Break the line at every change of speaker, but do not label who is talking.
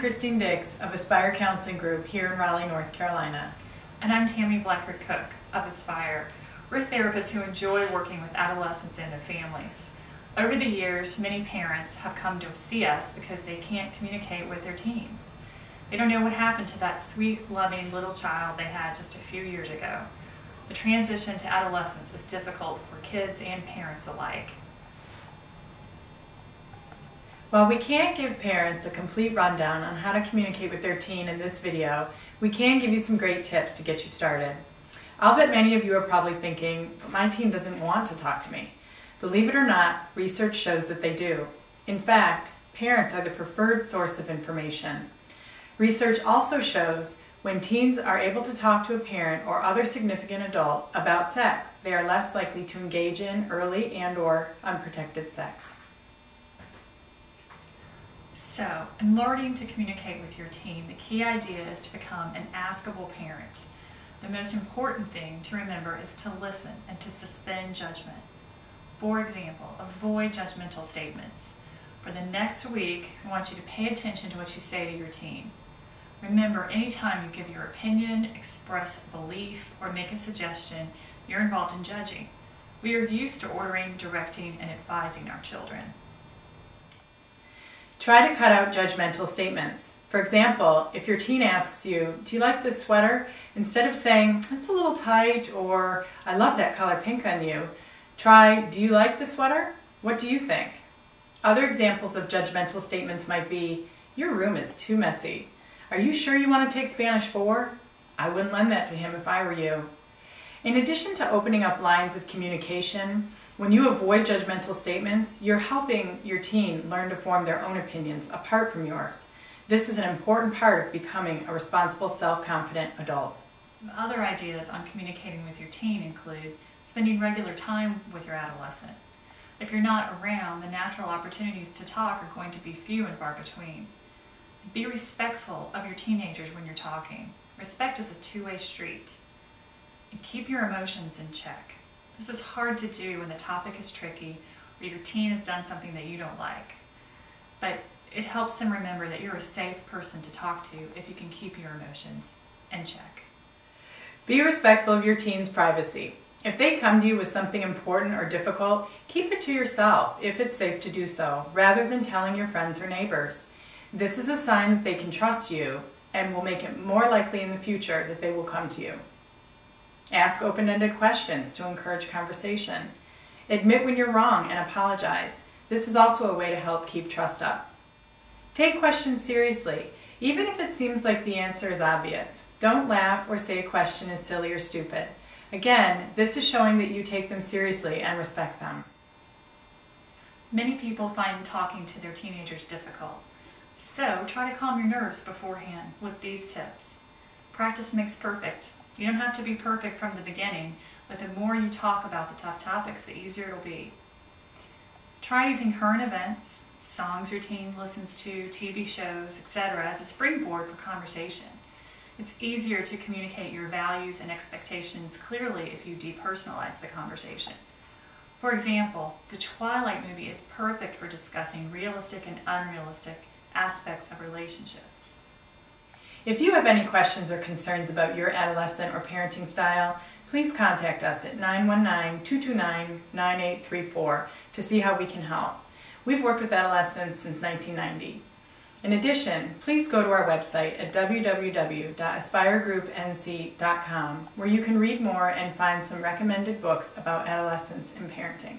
Christine Dix of Aspire Counseling Group here in Raleigh, North Carolina.
And I'm Tammy Blackard-Cook of Aspire. We're therapists who enjoy working with adolescents and their families. Over the years, many parents have come to see us because they can't communicate with their teens. They don't know what happened to that sweet, loving little child they had just a few years ago. The transition to adolescence is difficult for kids and parents alike.
While we can't give parents a complete rundown on how to communicate with their teen in this video, we can give you some great tips to get you started. I'll bet many of you are probably thinking, but my teen doesn't want to talk to me. Believe it or not, research shows that they do. In fact, parents are the preferred source of information. Research also shows when teens are able to talk to a parent or other significant adult about sex, they are less likely to engage in early and/or unprotected sex.
So, in learning to communicate with your teen, the key idea is to become an askable parent. The most important thing to remember is to listen and to suspend judgment. For example, avoid judgmental statements. For the next week, I want you to pay attention to what you say to your teen. Remember, anytime you give your opinion, express belief, or make a suggestion, you're involved in judging. We are used to ordering, directing, and advising our children.
Try to cut out judgmental statements. For example, if your teen asks you, "Do you like this sweater?" instead of saying, "It's a little tight," or "I love that color pink on you," try, "Do you like the sweater? What do you think?" Other examples of judgmental statements might be, "Your room is too messy. Are you sure you want to take Spanish 4? I wouldn't lend that to him if I were you." In addition to opening up lines of communication, when you avoid judgmental statements, you're helping your teen learn to form their own opinions apart from yours. This is an important part of becoming a responsible, self-confident adult.
Some other ideas on communicating with your teen include spending regular time with your adolescent. If you're not around, the natural opportunities to talk are going to be few and far between. Be respectful of your teenagers when you're talking. Respect is a two-way street. And keep your emotions in check. This is hard to do when the topic is tricky or your teen has done something that you don't like. But it helps them remember that you're a safe person to talk to if you can keep your emotions in check.
Be respectful of your teen's privacy. If they come to you with something important or difficult, keep it to yourself if it's safe to do so, rather than telling your friends or neighbors. This is a sign that they can trust you and will make it more likely in the future that they will come to you. Ask open-ended questions to encourage conversation. Admit when you're wrong and apologize. This is also a way to help keep trust up. Take questions seriously, even if it seems like the answer is obvious. Don't laugh or say a question is silly or stupid. Again, this is showing that you take them seriously and respect them.
Many people find talking to their teenagers difficult. So try to calm your nerves beforehand with these tips. Practice makes perfect. You don't have to be perfect from the beginning, but the more you talk about the tough topics, the easier it'll be. Try using current events, songs your teen listens to, TV shows, etc. as a springboard for conversation. It's easier to communicate your values and expectations clearly if you depersonalize the conversation. For example, the Twilight movie is perfect for discussing realistic and unrealistic aspects of relationships.
If you have any questions or concerns about your adolescent or parenting style, please contact us at 919-229-9834 to see how we can help. We've worked with adolescents since 1990. In addition, please go to our website at www.aspiregroupnc.com where you can read more and find some recommended books about adolescence and parenting.